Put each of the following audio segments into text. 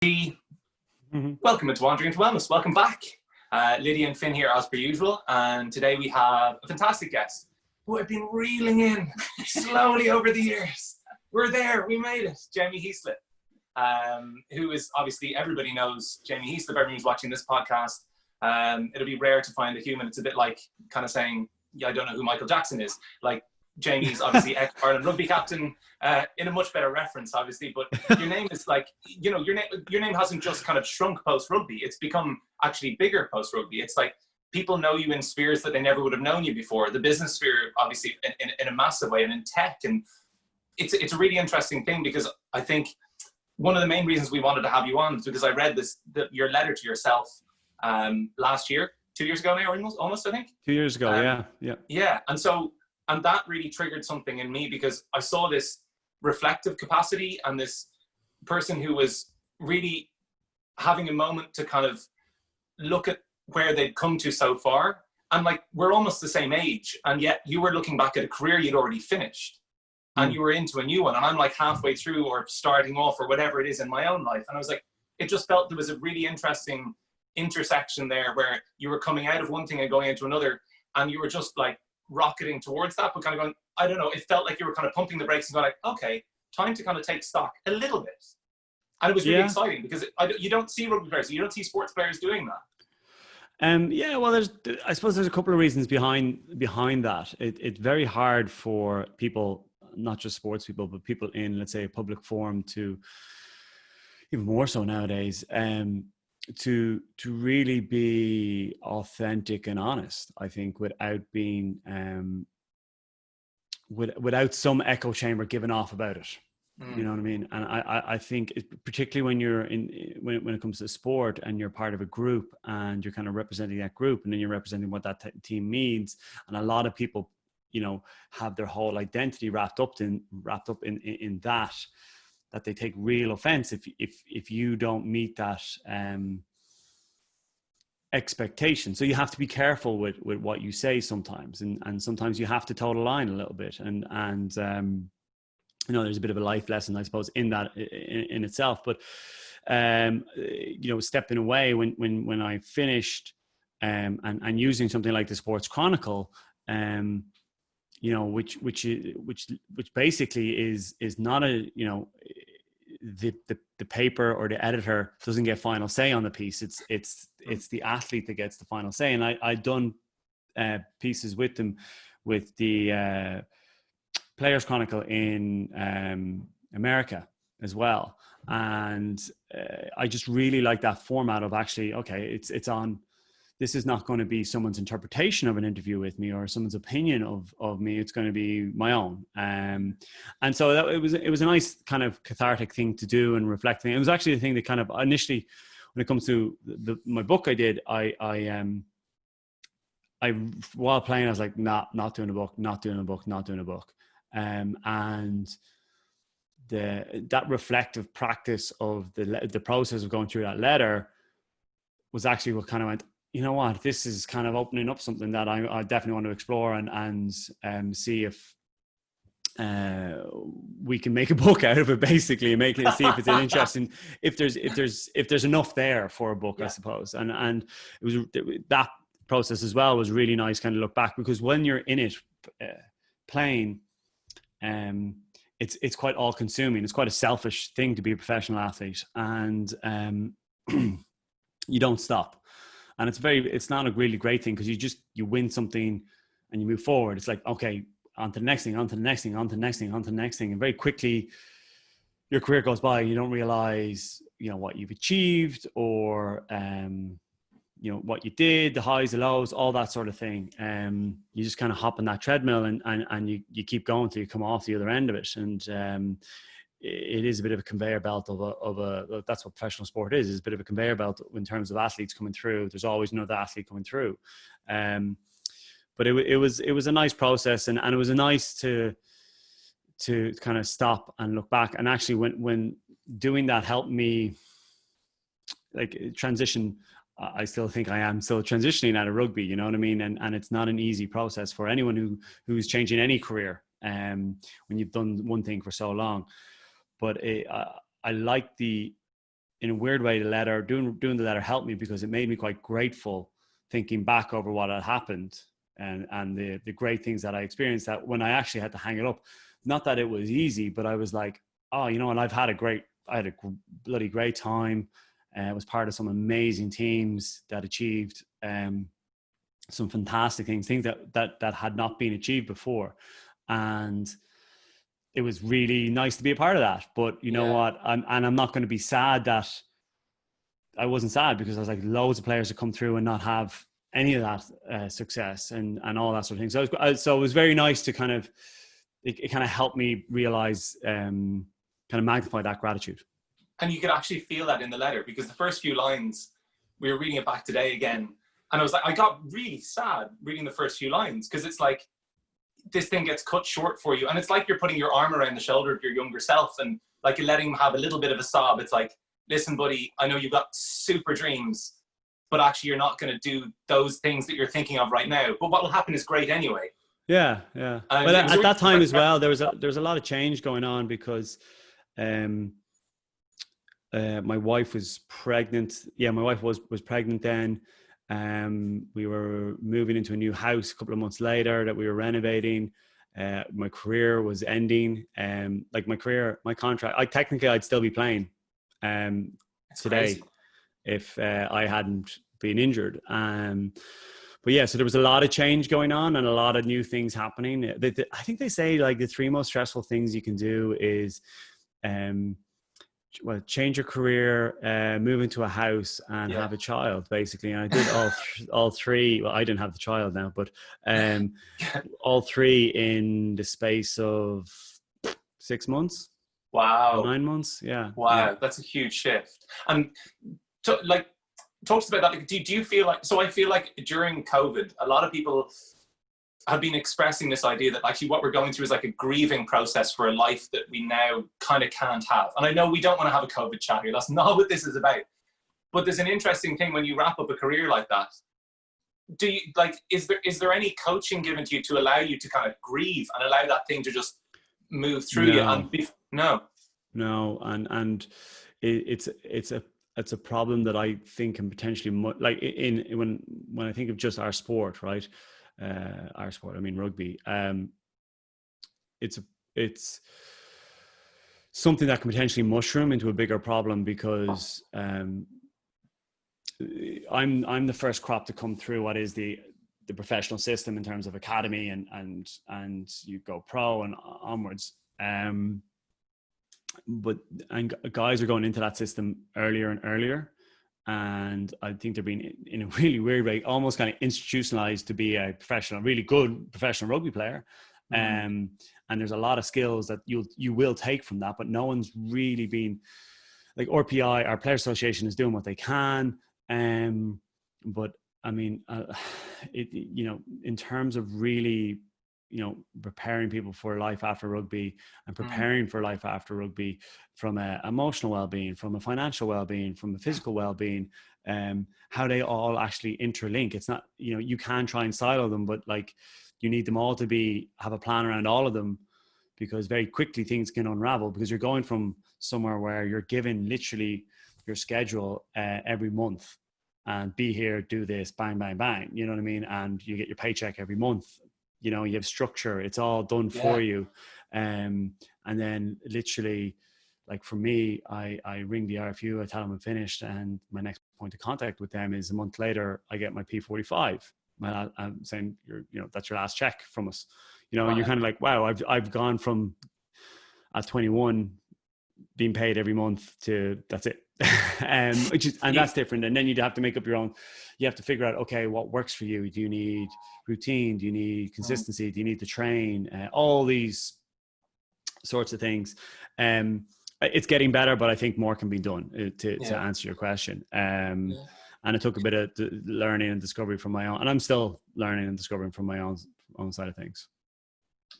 Welcome to Wandering into Wellness. Welcome back. Lydia and Finn here as per usual. And today we have a fantastic guest who I've been reeling in slowly over the years. We're there. We made it. Jamie Heaslip, who is obviously, everybody knows Jamie Heaslip. Everyone's watching this podcast. It'll be rare to find a human. It's a bit like kind of saying, yeah, I don't know who Michael Jackson is. Like, Jamie's obviously ex-Ireland rugby captain, in a much better reference, obviously, but your name is like, you know, your name hasn't just kind of shrunk post-rugby. It's become actually bigger post-rugby. It's like people know you in spheres that they never would have known you before. The business sphere, obviously, in a massive way, and in tech. And it's a really interesting thing, because I think one of the main reasons we wanted to have you on is because I read your letter to yourself last year, 2 years ago now, almost, I think. 2 years ago, yeah. Yeah, and that really triggered something in me, because I saw this reflective capacity and this person who was really having a moment to kind of look at where they'd come to so far. And like, we're almost the same age, and yet you were looking back at a career you'd already finished and you were into a new one. And I'm like halfway through or starting off or whatever it is in my own life. And I was like, it just felt there was a really interesting intersection there where you were coming out of one thing and going into another, and you were just like rocketing towards that, but kind of going, I don't know, it felt like you were kind of pumping the brakes and going like, okay, time to kind of take stock a little bit. And it was really exciting, because you don't see rugby players, you don't see sports players doing that. Yeah, well, I suppose there's a couple of reasons behind that. It's very hard for people, not just sports people, but people in, let's say, a public forum, to, even more so nowadays, to really be authentic and honest, I think, without being without some echo chamber given off about it. You know what I mean? And I think particularly when you're when it comes to sport and you're part of a group and you're kind of representing that group, and then you're representing what that team means, and a lot of people, you know, have their whole identity wrapped up in that they take real offense if you don't meet that expectation. So you have to be careful with what you say sometimes, and sometimes you have to toe the line a little bit, and you know, there's a bit of a life lesson, I suppose, in that in itself. But you know, stepping away when I finished and using something like the Sports Chronicle, you know, which basically is not a, you know, the paper or the editor doesn't get final say on the piece. It's the athlete that gets the final say. And I'd done pieces with them with the Players Chronicle in America as well, and I just really like that format of actually, okay, it's on. This is not going to be someone's interpretation of an interview with me or someone's opinion of me. It's going to be my own. And so it was a nice kind of cathartic thing to do and reflecting. It was actually the thing that kind of initially, when it comes to my book I did, I while playing, I was like, not doing a book. And that reflective practice of the process of going through that letter was actually what kind of went, you know what, this is kind of opening up something that I definitely want to explore and see if we can make a book out of it, basically, and see if it's an interesting, if there's enough there for a book, I suppose. And it was that process as well was really nice, kind of look back, because when you're in it playing, it's quite all consuming. It's quite a selfish thing to be a professional athlete, and you don't stop. And it's not a really great thing, because you win something and you move forward. It's like, okay, on to the next thing, on to the next thing, on to the next thing, on to the next thing. And very quickly your career goes by and you don't realize, you know, what you've achieved, or, you know, what you did, the highs, the lows, all that sort of thing. You just kind of hop on that treadmill and you keep going till you come off the other end of it. And it is a bit of a conveyor belt that's what professional sport is a bit of a conveyor belt in terms of athletes coming through. There's always another athlete coming through. But it was a nice process, and it was a nice to kind of stop and look back. And actually when doing that helped me like transition. I still think I am still transitioning out of rugby, you know what I mean? And it's not an easy process for anyone who's changing any career when you've done one thing for so long. But I like the in a weird way, doing the letter helped me because it made me quite grateful thinking back over what had happened and the great things that I experienced, that when I actually had to hang it up, not that it was easy, but I was like, oh, you know, and I had a bloody great time. I was part of some amazing teams that achieved some fantastic things that had not been achieved before. And it was really nice to be a part of that. But you know what? I'm not going to be sad that I wasn't sad, because I was like, loads of players that come through and not have any of that success and all that sort of thing. So it was very nice to kind of, it kind of helped me realize, kind of magnify that gratitude. And you could actually feel that in the letter, because the first few lines, we were reading it back today again, and I was like, I got really sad reading the first few lines, because it's like, this thing gets cut short for you. And it's like you're putting your arm around the shoulder of your younger self and like you're letting him have a little bit of a sob. It's like, listen, buddy, I know you've got super dreams, but actually you're not going to do those things that you're thinking of right now. But what will happen is great anyway. Yeah. But at that time as well, there was a lot of change going on, because my wife was pregnant. Yeah, my wife was pregnant then. We were moving into a new house a couple of months later that we were renovating. My career was ending. Like my contract, I'd still be playing today crazy. if I hadn't been injured. But yeah, so there was a lot of change going on and a lot of new things happening. I think they say like the 3 most stressful things you can do is change your career, move into a house, and have a child, basically. And I did all three. Well, I didn't have the child now, but all three in the space of 6 months. Wow. 9 months. Yeah. Wow. Yeah. That's a huge shift. And talk to us about that. Like, do you feel like, so I feel like during COVID, a lot of people have been expressing this idea that actually what we're going through is like a grieving process for a life that we now kind of can't have. And I know we don't want to have a COVID chat here. That's not what this is about. But there's an interesting thing when you wrap up a career like that. Do you is there any coaching given to you to allow you to kind of grieve and allow that thing to just move through you? And no, and it's a problem that I think can potentially when I think of just our sport, right? Our sport, I mean rugby. It's something that can potentially mushroom into a bigger problem, because I'm the first crop to come through what is the professional system in terms of academy and you go pro and onwards. But guys are going into that system earlier and earlier. And I think they're being, in a really weird way, almost kind of institutionalized to be a professional, really good professional rugby player. And there's a lot of skills that you will take from that, but no one's really been like RPI, our Player Association, is doing what they can. But I mean, in terms of really, preparing people for life after rugby and preparing for life after rugby from a emotional well-being, from a financial well-being, from a physical well-being, how they all actually interlink. It's not, you can try and silo them, but like you need them all to have a plan around all of them, because very quickly things can unravel, because you're going from somewhere where you're given literally your schedule every month and be here, do this, bang, bang, bang, you know what I mean? And you get your paycheck every month. You have structure, it's all done for you. And then literally, like for me, I ring the RFU, I tell them I'm finished, and my next point of contact with them is a month later, I get my P45. I'm saying, that's your last check from us. And you're kind of like, wow, I've gone from at 21 being paid every month to that's it. And that's different. And then you'd have to make up your own. You have to figure out, okay, what works for you? Do you need routine? Do you need consistency? Do you need to train? All these sorts of things. It's getting better, but I think more can be done to answer your question. And it took a bit of learning and discovery from my own, and I'm still learning and discovering from my own side of things.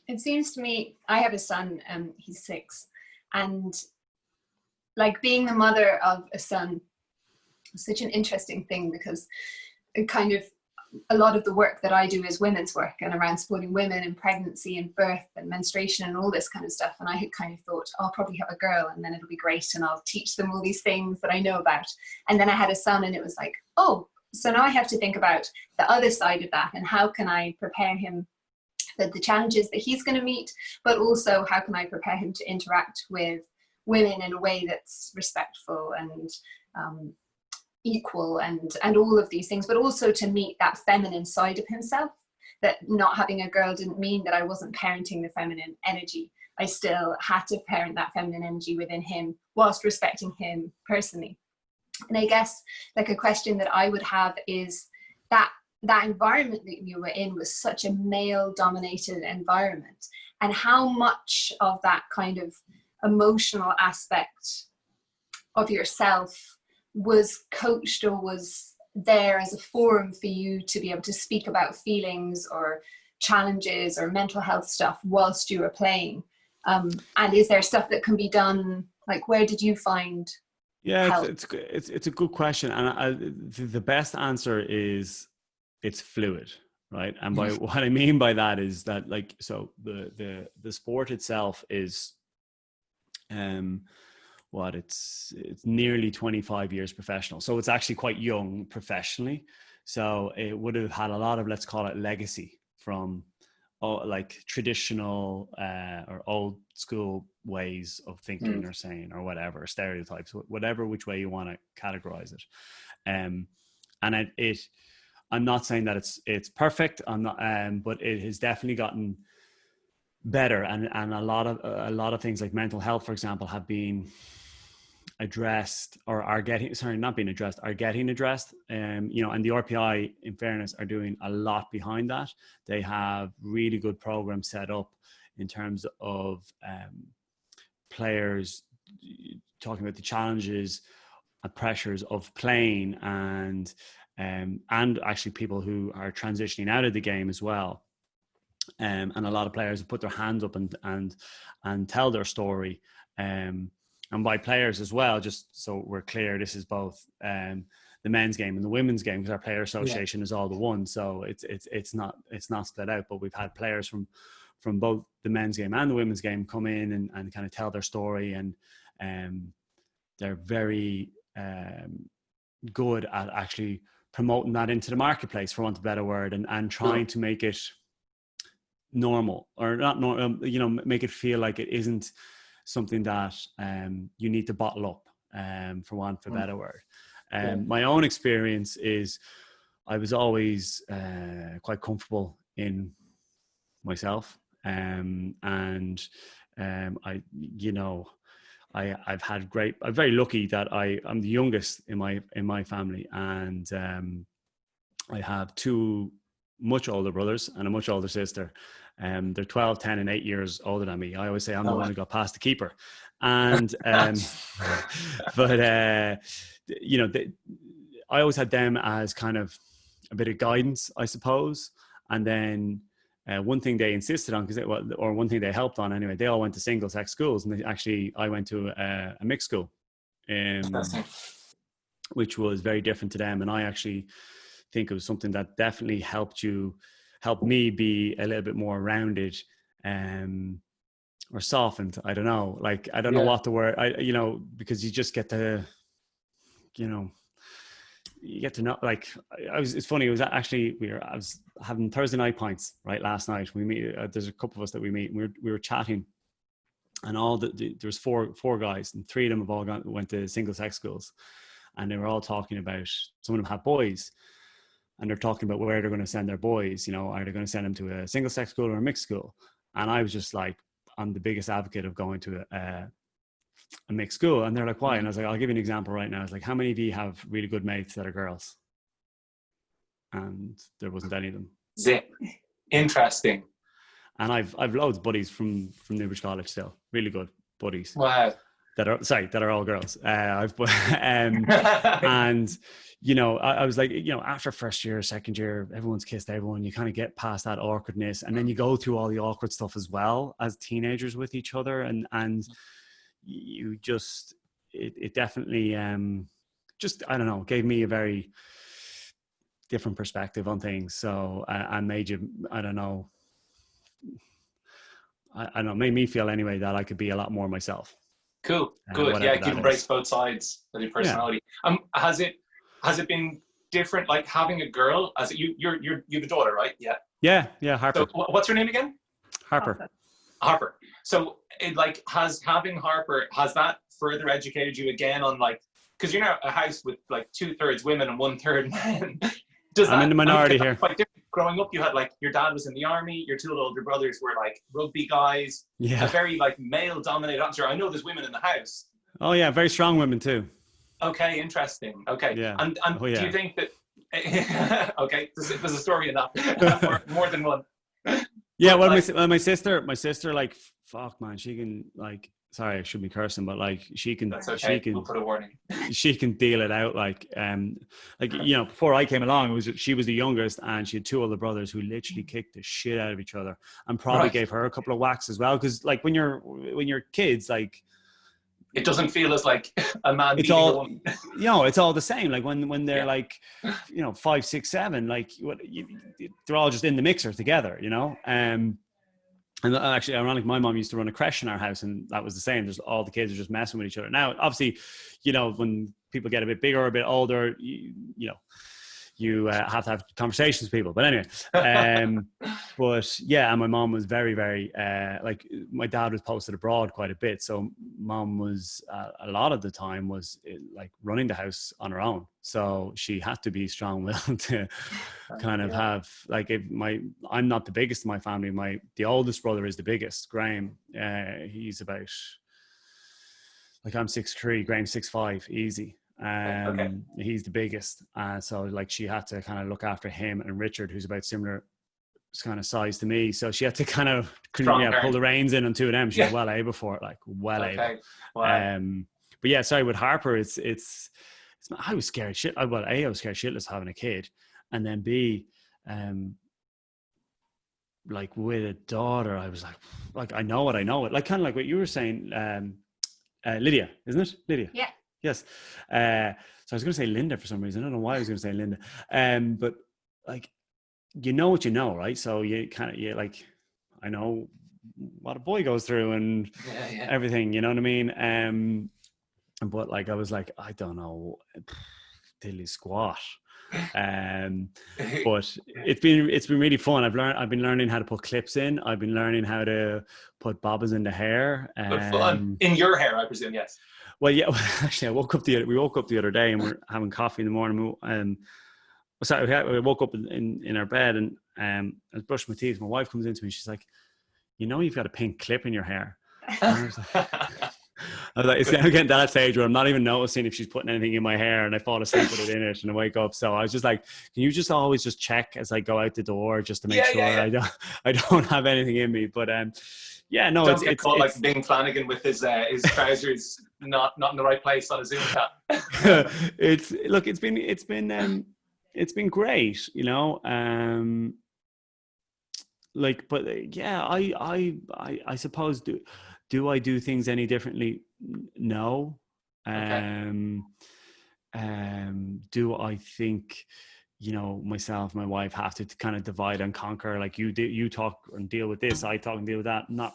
It seems to me, I have a son, he's 6, and like being the mother of a son is such an interesting thing, because it kind of, a lot of the work that I do is women's work and around supporting women in pregnancy and birth and menstruation and all this kind of stuff. And I had kind of thought, I'll probably have a girl and then it'll be great and I'll teach them all these things that I know about. And then I had a son and it was like, oh, so now I have to think about the other side of that and how can I prepare him for the challenges that he's going to meet, but also how can I prepare him to interact with women in a way that's respectful and equal and all of these things, but also to meet that feminine side of himself. That not having a girl didn't mean that I wasn't parenting the feminine energy. I still had to parent that feminine energy within him whilst respecting him personally. And I guess like a question that I would have is that environment that you were in was such a male dominated environment, and how much of that kind of emotional aspect of yourself was coached or was there as a forum for you to be able to speak about feelings or challenges or mental health stuff whilst you were playing? And is there stuff that can be done? Like, where did you find help? It's a good question, and the best answer is it's fluid, right? And by what I mean by that is that, like, so the sport itself is it's nearly 25 years professional, so it's actually quite young professionally. So it would have had a lot of, let's call it, legacy from like traditional or old school ways of thinking or saying or whatever, stereotypes, whatever which way you want to categorize it. And I'm not saying that it's perfect. I'm not, but it has definitely gotten better, and a lot of things like mental health, for example, have been addressed or are getting addressed. And the RPI, in fairness, are doing a lot behind that. They have really good programs set up in terms of players talking about the challenges and pressures of playing, and actually people who are transitioning out of the game as well. And a lot of players have put their hands up and tell their story. And by players as well, just so we're clear, this is both the men's game and the women's game, because our player association is all the one. So it's not split out. But we've had players from both the men's game and the women's game come in and kind of tell their story, and they're very good at actually promoting that into the marketplace, for want of a better word, and trying to make it normal, or not normal, make it feel like it isn't something that you need to bottle up, for want of a better word. My own experience is I was always quite comfortable in myself, and I'm very lucky that I'm the youngest in my family, and I have two much older brothers and a much older sister. They're 12, 10 and 8 years older than me. I always say I'm the one who got past the keeper. And but I always had them as kind of a bit of guidance, I suppose. And then one thing they insisted on, or one thing they helped on anyway, they all went to single-sex schools, and I went to a mixed school, which was very different to them. And I actually think it was something that definitely helped me be a little bit more rounded, or softened. I don't know. Like, I don't know what the word, because you just get to, you get to know, like, it's funny. It was actually, I was having Thursday night pints, right? Last night we meet, there's a couple of us that we meet, and we were chatting, and there's four guys, and three of them have all went to single sex schools, and they were all talking about, some of them have boys, and they're talking about where they're going to send their boys. Are they going to send them to a single sex school or a mixed school? And I was just like, I'm the biggest advocate of going to a mixed school. And they're like, why? And I was like, I'll give you an example right now. I was like, how many of you have really good mates that are girls? And there wasn't any of them. Interesting. And I've loads of buddies from Newbridge College still, really good buddies. Wow. That are all girls. And I was like, after first year, second year, everyone's kissed everyone. You kind of get past that awkwardness, and then you go through all the awkward stuff as well as teenagers with each other, and you just, it definitely just, I don't know, gave me a very different perspective on things. So, and made you, I don't know, made me feel anyway that I could be a lot more myself. Cool, good. Yeah, you've embraced both sides of your personality. Yeah. Has it been different, like having a girl? As you're the daughter, right? Yeah. Yeah, Harper. So what's her name again? Harper. So has having Harper, has that further educated you again on like, because you're now a house with like 2/3 women and 1/3 men. I'm in the minority here. Quite different. Growing up, you had like your dad was in the army, your 2 older brothers were like rugby guys. Yeah. A very like male-dominated atmosphere. I know there's women in the house. Oh yeah, very strong women too. Okay, interesting. Okay, yeah. And do you think that? Okay, there's a story in that. more than one. Yeah, well, my sister, like, fuck, man, she can like. Sorry, I shouldn't be cursing, but like she can. That's okay. She can. We'll put a warning. She can deal it out, like you know. Before I came along, she was the youngest, and she had 2 older brothers who literally kicked the shit out of each other, and probably gave her a couple of whacks as well. Because like when you're kids, like it doesn't feel as like a man. It's all, you know, it's all the same. Like when they're like, you know, 5, 6, 7, like they're all just in the mixer together, you know. And actually, ironically, my mom used to run a creche in our house, and that was the same. There's all the kids are just messing with each other. Now, obviously, you know, when people get a bit bigger or a bit older, you know, you have to have conversations with people. But anyway, but yeah, and my mom was very, very, like my dad was posted abroad quite a bit. So mom was, a lot of the time was like running the house on her own. So she had to be strong-willed to kind of have, like, I'm not the biggest in my family. The oldest brother is the biggest, Graham. He's about, like, I'm 6'3", Graham's 6'5", easy. He's the biggest, so like she had to kind of look after him and Richard, who's about similar kind of size to me, so she had to kind of pull the reins in on 2 of them. She's well able for it, like able. Wow. But yeah, sorry, with Harper, it's I was scared shit. I was scared shitless having a kid, and then B, like with a daughter, I was like I know it, like kind of like what you were saying, Lydia, isn't it? Lydia? Yeah. Yes. So I was going to say Linda for some reason. I don't know why I was going to say Linda. But like, you know what you know, right? So you like, I know what a boy goes through and everything, you know what I mean? But like, I was like, I don't know, dilly squat. But it's been really fun. I've been learning how to put clips in. I've been learning how to put bobbins in the hair. But fun. In your hair, I presume, yes. Well, yeah. Actually, we woke up the other day and we're having coffee in the morning. We woke up in our bed and I was brushing my teeth. My wife comes into me. She's like, "You know, you've got a pink clip in your hair." I was like, it's now getting to that stage where I'm not even noticing if she's putting anything in my hair, and I fall asleep with it in it, and I wake up. So I was just like, "Can you just always just check as I go out the door, just to make sure I don't have anything in me?" But yeah, no, don't get caught like Bing Flanagan with his trousers not in the right place on a Zoom chat. It's been great, you know. Like, but yeah, I suppose do I do things any differently? No. Okay. Do I think, you know, myself, my wife have to kind of divide and conquer? Like you talk and deal with this, I talk and deal with that. Not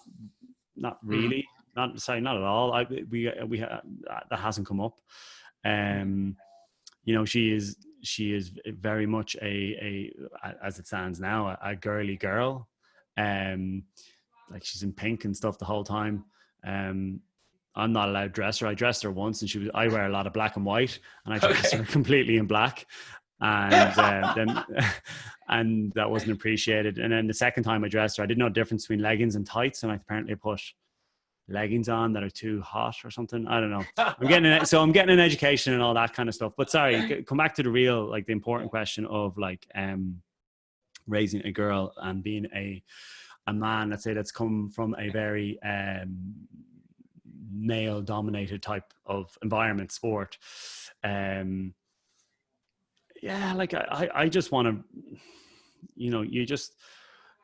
really. Not at all. We that hasn't come up. You know, she is very much a as it stands now, a girly girl. Like she's in pink and stuff the whole time. I'm not allowed to dress her. I dressed her once, and I wear a lot of black and white, and I dressed her completely in black, and and that wasn't appreciated. And then the second time I dressed her, I didn't know the difference between leggings and tights, and I apparently put leggings on that are too hot or something. I don't know. I'm getting an education and all that kind of stuff. But sorry, come back to the real, like the important question of like raising a girl and being a man, let's say, that's come from a very male dominated type of environment, sport. Yeah, like I just want to, you know, you just,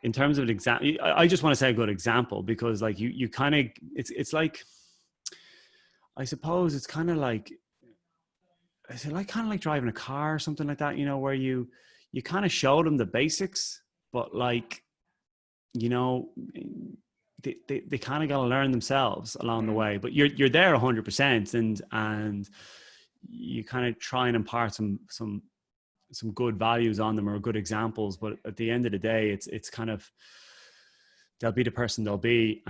in terms of an example, I just want to say a good example, because like you kind of, it's like, I suppose it's kind of like, is it like kind of like driving a car or something like that, you know, where you you kind of show them the basics, but like, you know, they kind of got to learn themselves along the way, but you're there 100%, and you kind of try and impart some good values on them or good examples. But at the end of the day, it's kind of, they'll be the person they'll be.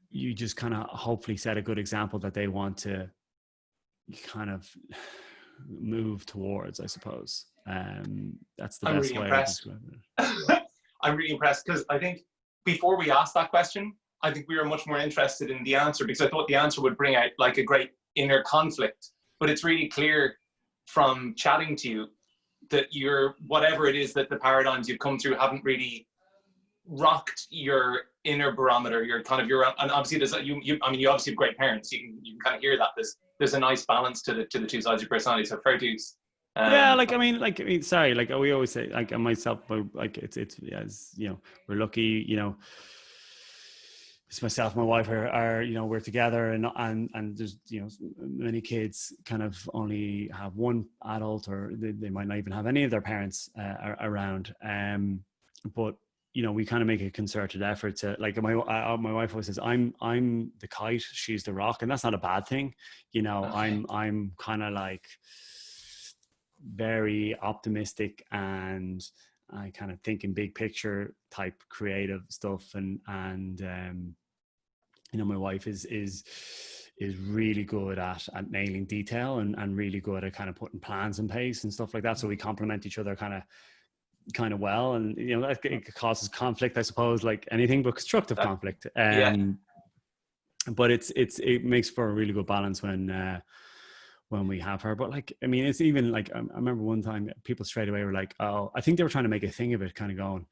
You just kind of hopefully set a good example that they want to kind of move towards, I suppose. That's the best way of describing it. I'm really impressed, because I think before we asked that question, I think we were much more interested in the answer, because I thought the answer would bring out like a great inner conflict. But it's really clear from chatting to you that you're, whatever it is that the paradigms you've come through haven't really rocked your inner barometer. You're kind of and obviously there's you obviously have great parents. You can kind of hear that there's a nice balance to the two sides of your personality. So fair dues. Yeah, sorry, like we always say, like myself, like it's as you know, we're lucky, you know. It's myself, my wife are you know, we're together, and there's, you know, many kids kind of only have one adult, or they might not even have any of their parents around. But you know, we kind of make a concerted effort to, like, my wife always says, I'm the kite, she's the rock, and that's not a bad thing. You know, okay. I'm kind of like very optimistic, and I kind of think in big picture type creative stuff, and you know, my wife is really good at nailing detail, and really good at kind of putting plans in place and stuff like that. So we complement each other kind of well, and you know, that it causes conflict, I suppose, like anything, but constructive conflict. But it makes for a really good balance when we have her. But like, I mean, it's even like, I remember one time people straight away were like, oh, I think they were trying to make a thing of it, kind of going,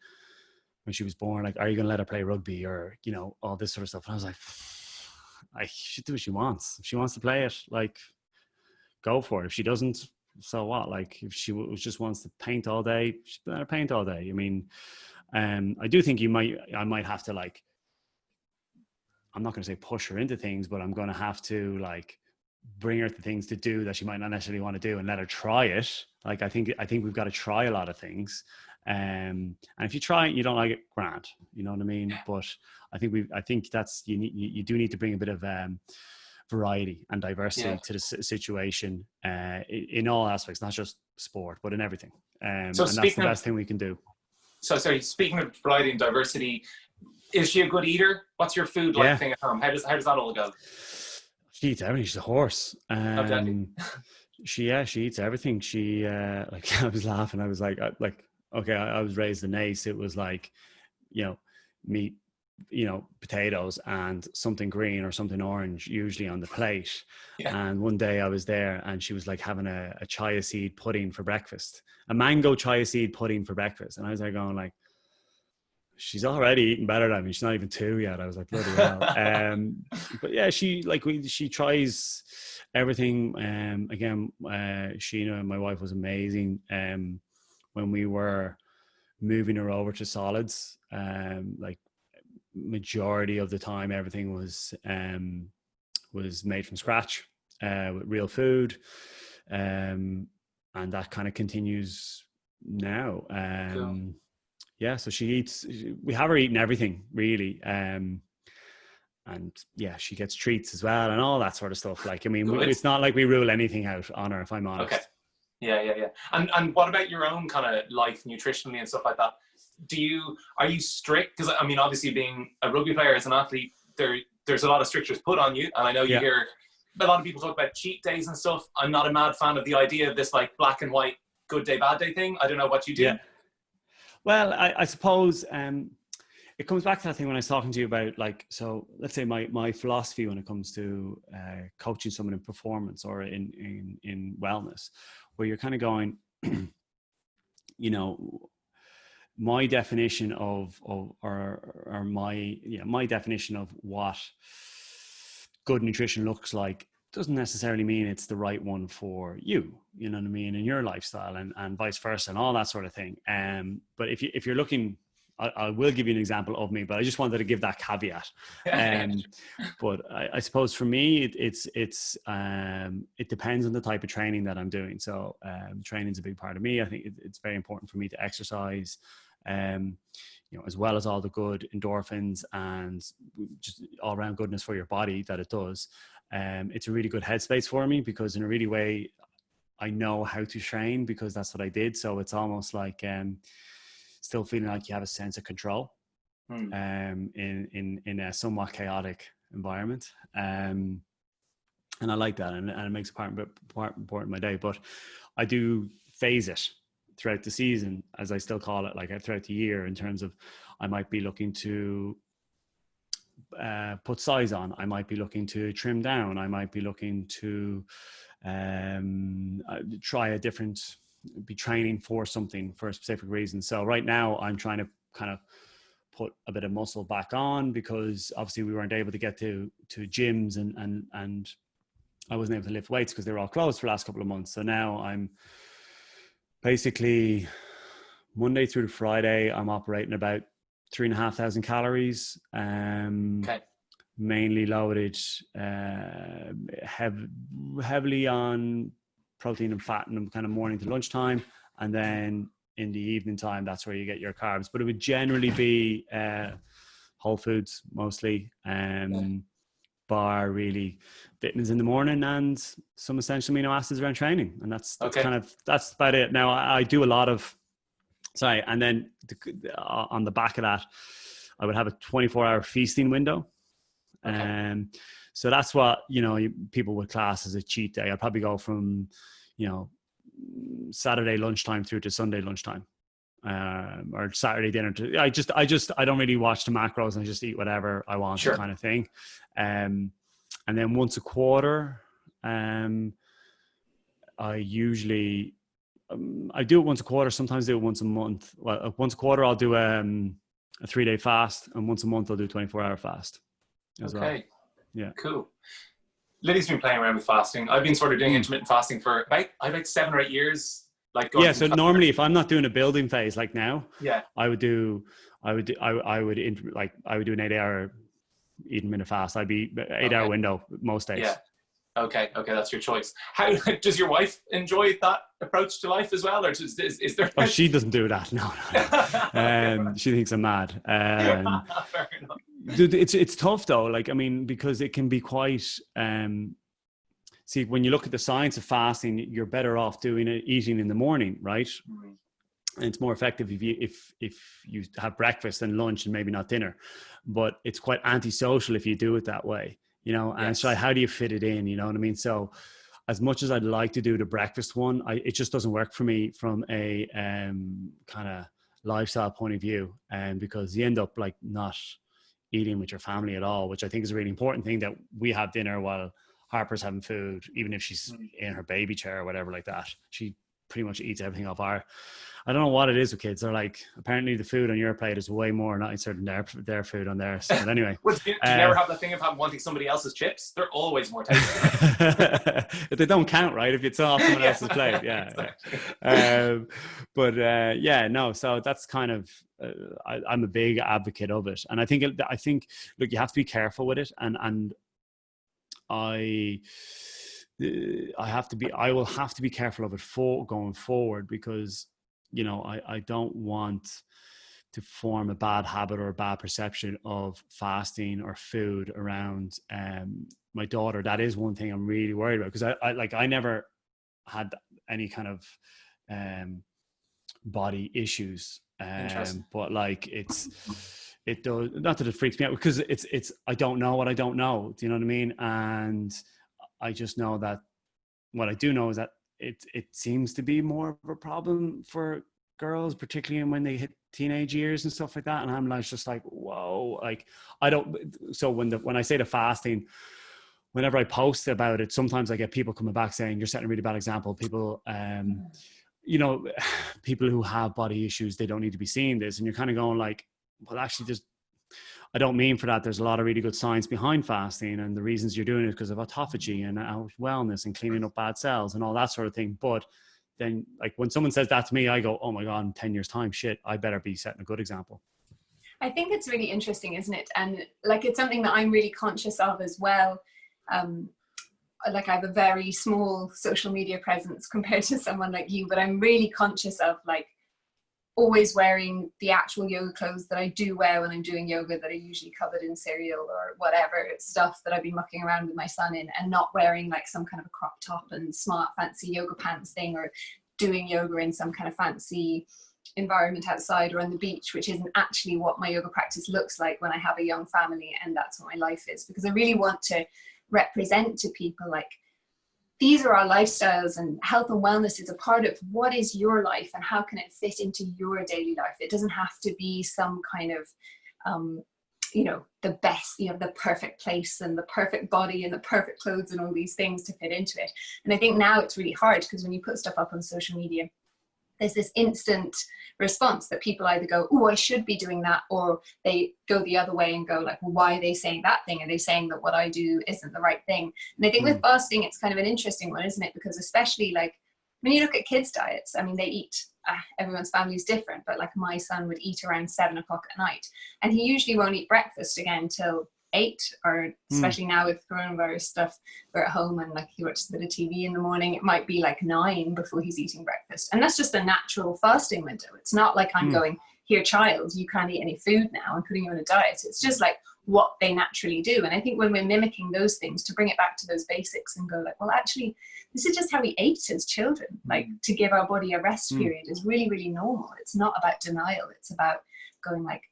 when she was born, like, are you going to let her play rugby, or, you know, all this sort of stuff. And I was like, she should do what she wants. If she wants to play it, like, go for it. If she doesn't, so what? Like, if she just wants to paint all day, she better paint all day. I mean, I do think I might have to, like, I'm not going to say push her into things, but I'm going to have to, like, bring her to things to do that she might not necessarily want to do, and let her try it. Like, I think we've got to try a lot of things. And if you try it, you don't like it, grand, you know what I mean? But I think that's, you do need to bring a bit of variety and diversity to the situation, in all aspects, not just sport, but in everything. And that's the best thing we can do. So sorry, speaking of variety and diversity, is she a good eater? What's your food like thing at home? How does that all go? She eats everything. She's a horse. She eats everything. She like, I was laughing. I was like, okay, I was raised in Naas. It was like, you know, meat, you know, potatoes and something green or something orange, usually on the plate. Yeah. And one day I was there, and she was like having a chia seed pudding for breakfast, a mango chia seed pudding for breakfast. And I was there going like, she's already eating better than me. She's not even 2 yet. I was like, bloody hell. But yeah, she tries everything. Again, Sheena, my wife, was amazing. When we were moving her over to solids, like, majority of the time, everything was made from scratch, with real food. And that kind of continues now. Cool. Yeah, so we have her eating everything, really. And yeah, she gets treats as well and all that sort of stuff. Like, I mean, it's not like we rule anything out on her, if I'm honest. Okay. Yeah. And what about your own kind of life nutritionally and stuff like that? Are you strict? Because I mean, obviously, being a rugby player, as an athlete, there's a lot of strictures put on you. And I know you hear a lot of people talk about cheat days and stuff. I'm not a mad fan of the idea of this, like, black and white, good day, bad day thing. I don't know what you do. Yeah. Well, I suppose it comes back to that thing when I was talking to you about, like, so let's say my philosophy when it comes to coaching someone in performance or in wellness, where you're kind of going, you know, my definition of my definition of what good nutrition looks like doesn't necessarily mean it's the right one for you, you know what I mean, in your lifestyle, and vice versa, and all that sort of thing. But if you're looking I will give you an example of me, but I just wanted to give that caveat. But I suppose for me, it depends on the type of training that I'm doing. So training is a big part of me. I think it's very important for me to exercise, as well as all the good endorphins and just all around goodness for your body that it does. It's a really good headspace for me, because in a really way, I know how to train because that's what I did. So it's almost like still feeling like you have a sense of control in a somewhat chaotic environment. And I like that, and it makes a part important of my day. But I do phase it throughout the season, as I still call it, like throughout the year, in terms of I might be looking to put size on, I might be looking to trim down, I might be looking to try be training for something for a specific reason. So right now I'm trying to kind of put a bit of muscle back on, because obviously we weren't able to get to gyms and I wasn't able to lift weights because they were all closed for the last couple of months. So now I'm basically Monday through to Friday, I'm operating about 3,500 calories. Okay. Mainly loaded heavily on protein and fat in the kind of morning to lunchtime, and then in the evening time, that's where you get your carbs. But it would generally be whole foods mostly, bar really vitamins in the morning and some essential amino acids around training, and that's about it. Now I do a lot of and then on the back of that, I would have a 24-hour feasting window. So that's what, people would class as a cheat day. I'd probably go from, Saturday lunchtime through to Sunday lunchtime, or Saturday dinner. I don't really watch the macros, and I just eat whatever I want, kind of thing. And then once a quarter, I usually, I do it once a quarter, sometimes do it once a month. Well, once a quarter, I'll do a 3-day fast, and once a month, I'll do a 24-hour fast. Well. Yeah. Cool. Lydia's been playing around with fasting. I've been sort of doing intermittent fasting for about 7 or 8 years. So normally, if I'm not doing a building phase like now, I would do an 8-hour intermittent fast. I'd be 8-hour window most days. Yeah. Okay, that's your choice. How does your wife enjoy that approach to life as well, or is there? Oh, she doesn't do that. No. She thinks I'm mad. Fair enough. Dude, it's tough though. Because it can be quite. See, when you look at the science of fasting, you're better off eating in the morning, right? Mm-hmm. And it's more effective if you have breakfast and lunch and maybe not dinner, but it's quite antisocial if you do it that way. And it's like, how do you fit it in? You know what I mean? So as much as I'd like to do the breakfast one, it just doesn't work for me from a kind of lifestyle point of view. And because you end up not eating with your family at all, which I think is a really important thing, that we have dinner while Harper's having food, even if she's in her baby chair or whatever like that. She pretty much eats everything off I don't know what it is with kids. They're like, apparently the food on your plate is way more nicer than their food on theirs. But anyway. Do you never have the thing of wanting somebody else's chips? They're always more tasty. They don't count, right? If it's off someone else's plate. Yeah. Exactly. So that's kind of, I'm a big advocate of it. And I think, look, you have to be careful with it. And I will have to be careful of it going forward, because I don't want to form a bad habit or a bad perception of fasting or food around my daughter. That is one thing I'm really worried about, because I never had any kind of body issues, but it does, not that it freaks me out, because it's I don't know what I don't know. Do you know what I mean? And I just know that what I do know is that it seems to be more of a problem for girls, particularly when they hit teenage years and stuff like that. And I'm just like, whoa, I don't. So when I say the fasting, whenever I post about it, sometimes I get people coming back saying, you're setting a really bad example. People, people who have body issues, they don't need to be seeing this. And you're kind of going well, actually I don't mean for that. There's a lot of really good science behind fasting, and the reasons you're doing it because of autophagy and wellness and cleaning up bad cells and all that sort of thing. But then when someone says that to me, I go, oh my God, in 10 years time, shit, I better be setting a good example. I think it's really interesting, isn't it? And like, it's something that I'm really conscious of as well. Like, I have a very small social media presence compared to someone like you, but I'm really conscious of like always wearing the actual yoga clothes that I do wear when I'm doing yoga, that are usually covered in cereal or whatever stuff that I've been mucking around with my son in, and not wearing like some kind of a crop top and smart fancy yoga pants thing, or doing yoga in some kind of fancy environment outside or on the beach, which isn't actually what my yoga practice looks like when I have a young family and that's what my life is. Because I really want to represent to people like, these are our lifestyles, and health and wellness is a part of what is your life and how can it fit into your daily life. It doesn't have to be some kind of the best, the perfect place and the perfect body and the perfect clothes and all these things to fit into it. And I think now it's really hard, because when you put stuff up on social media, there's this instant response that people either go, oh, I should be doing that, or they go the other way and go like, well, why are they saying that thing? Are they saying that what I do isn't the right thing? And I think with fasting, it's kind of an interesting one, isn't it? Because especially like when you look at kids' diets, I mean, they eat, everyone's family is different, but like my son would eat around 7 o'clock at night, and he usually won't eat breakfast again till 8, or especially now with coronavirus stuff, we're at home and like he watches a bit of TV in the morning, it might be like 9 before he's eating breakfast. And that's just a natural fasting window. It's not like I'm going, here child, you can't eat any food now, I'm putting you on a diet. It's just like what they naturally do. And I think when we're mimicking those things, to bring it back to those basics and go like, well, actually this is just how we ate as children, like to give our body a rest period is really, really normal. It's not about denial. It's about going like,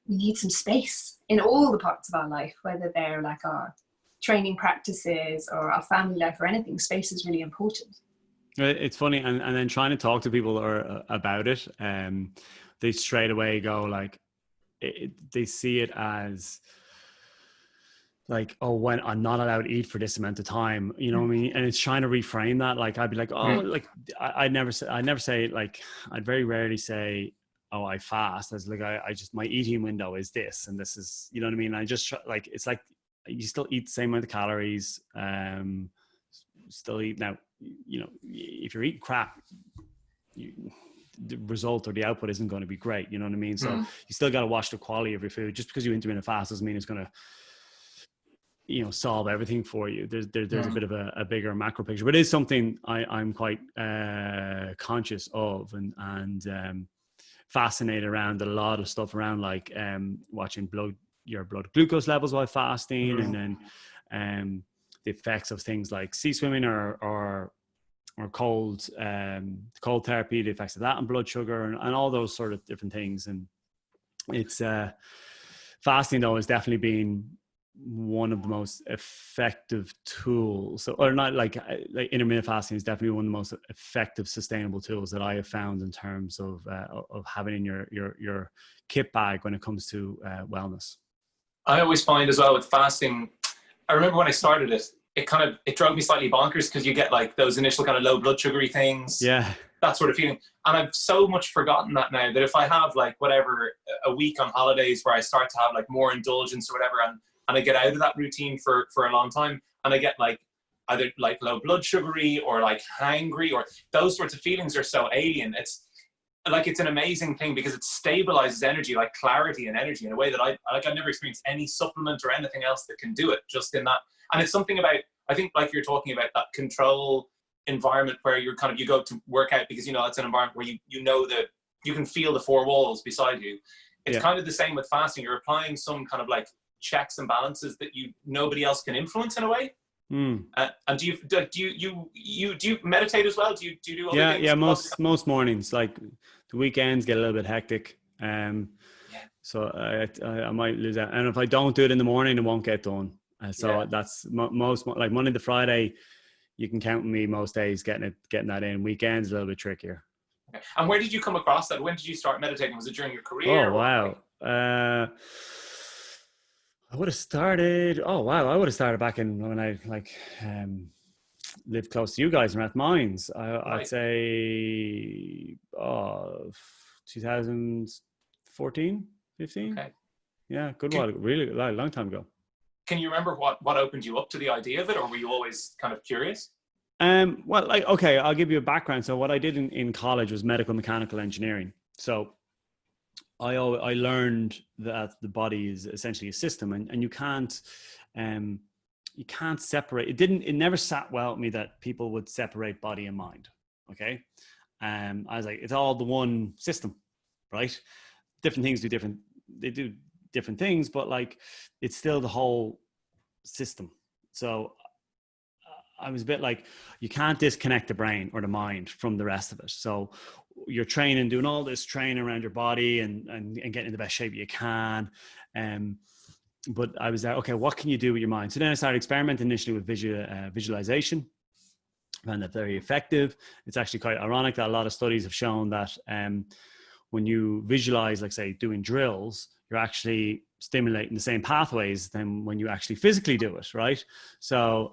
we need some space in all the parts of our life, whether they're like our training practices or our family life or anything. Space is really important. It's funny. And then trying to talk to people about it, they straight away go like, they see it as like, oh, when I'm not allowed to eat for this amount of time, you know what I mean? And it's trying to reframe that. Like, I'd be like, oh, like I'd never say like, I'd very rarely say, oh, I fast. As like, I just, my eating window is this, and this is, you know what I mean? I just like, it's like you still eat the same amount of calories, still eat. Now, you know, if you're eating crap, the result or the output isn't going to be great. You know what I mean? So you still got to watch the quality of your food. Just because you intermittent fast doesn't mean it's going to, you know, solve everything for you. There's a bit of a bigger macro picture, but it is something I'm quite conscious of, and fascinated around a lot of stuff around like watching your blood glucose levels while fasting, and then the effects of things like sea swimming or cold therapy, the effects of that on blood sugar, and all those sort of different things. And it's fasting though has definitely been one of the most effective tools, or not like intermittent fasting is definitely one of the most effective sustainable tools that I have found in terms of having in your kit bag when it comes to wellness. I always find as well with fasting, I remember when I started it drove me slightly bonkers, because you get like those initial kind of low blood sugary things, that sort of feeling. And I've so much forgotten that now, that if I have like whatever a week on holidays where I start to have like more indulgence or whatever, and I get out of that routine for a long time, and I get like either like low blood sugary or like hangry, or those sorts of feelings are so alien. It's like, it's an amazing thing, because it stabilizes energy, like clarity and energy, in a way that I've never experienced any supplement or anything else that can do it, just in that. And it's something about, I think like you're talking about, that control environment where you're kind of, you go to work out because, you know, it's an environment where you know that you can feel the four walls beside you. It's kind of the same with fasting. You're applying some kind of like checks and balances that nobody else can influence in a way. And do you meditate as well? Do you do other things? Most mornings. Like the weekends get a little bit hectic, so I might lose that. And if I don't do it in the morning, it won't get done. That's most, like Monday to Friday, you can count on me most days getting that in. Weekends a little bit trickier. Okay. And where did you come across that? When did you start meditating? Was it during your career? Oh wow. I would have started back in when I lived close to you guys in Rathmines. I'd say 2014, 15. Okay. Yeah, good while, really a long time ago. Can you remember what opened you up to the idea of it, or were you always kind of curious? Well, like, okay, I'll give you a background. So what I did in college was medical mechanical engineering. So I learned that the body is essentially a system, and you can't separate. It never sat well with me that people would separate body and mind. Okay. I was like, it's all the one system, right? Different things they do different things, but like, it's still the whole system. So I was a bit like, you can't disconnect the brain or the mind from the rest of it. So you're training, doing all this training around your body and getting in the best shape you can. But I was there, okay, what can you do with your mind? So then I started experimenting initially with visualization. I found that very effective. It's actually quite ironic that a lot of studies have shown that when you visualize, like say doing drills, you're actually stimulating the same pathways than when you actually physically do it, right? So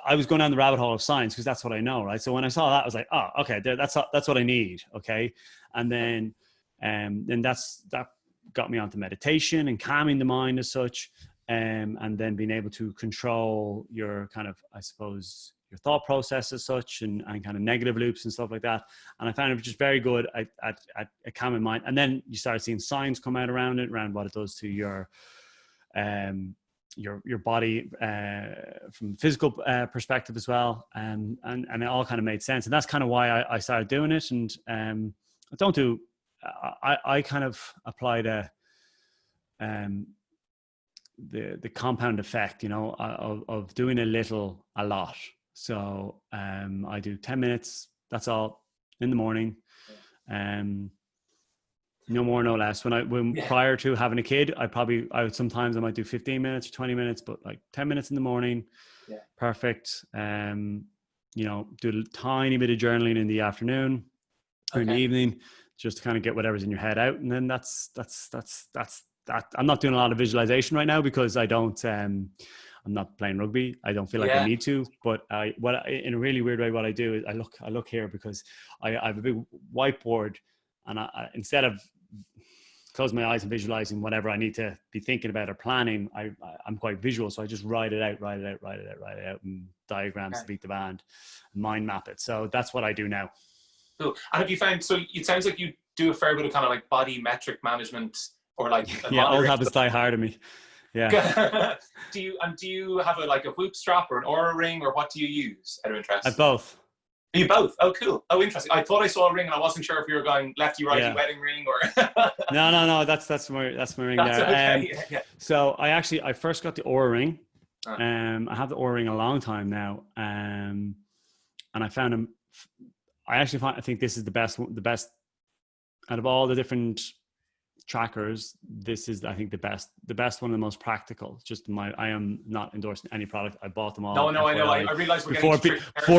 I was going down the rabbit hole of science because that's what I know, right? So when I saw that, I was like, oh, okay, that's what I need, okay? And then that got me onto meditation and calming the mind as such, and then being able to control your kind of, I suppose, your thought process as such, and kind of negative loops and stuff like that. And I found it just very good at calming mind. And then you start seeing science come out around what it does to your body from a physical perspective as well. And it all kind of made sense. And that's kind of why I started doing it. And I kind of applied the compound effect, of doing a little, a lot. So I do 10 minutes, that's all, in the morning. No more, no less. Prior to having a kid, I might do 15 minutes or 20 minutes, but like 10 minutes in the morning, perfect. Do a tiny bit of journaling in the afternoon or in the evening, just to kind of get whatever's in your head out. And then that's that. I'm not doing a lot of visualization right now because I'm not playing rugby. I don't feel like I need to, but in a really weird way, what I do is I look here because I have a big whiteboard, and I instead of closing my eyes and visualizing whatever I need to be thinking about or planning, I'm quite visual. So I just write it out, and diagrams to beat the band, and mind map it. So that's what I do now. Cool. And have you found, so it sounds like you do a fair bit of kind of like body metric management, or like old habits die hard of me. Yeah. Do you have a whoop strap or an aura ring, or what do you use out of interest? I both. You both? Oh, cool. Oh, interesting. I thought I saw a ring and I wasn't sure if you were going lefty, righty, wedding ring or. No. That's my ring there. Okay. So I first got the aura ring. I have the aura ring a long time now. And I found them. I think this is the best out of all the different trackers. This is, I think, the best one, the most practical. I am not endorsing any product. I bought them all. No, I know. I realize we're before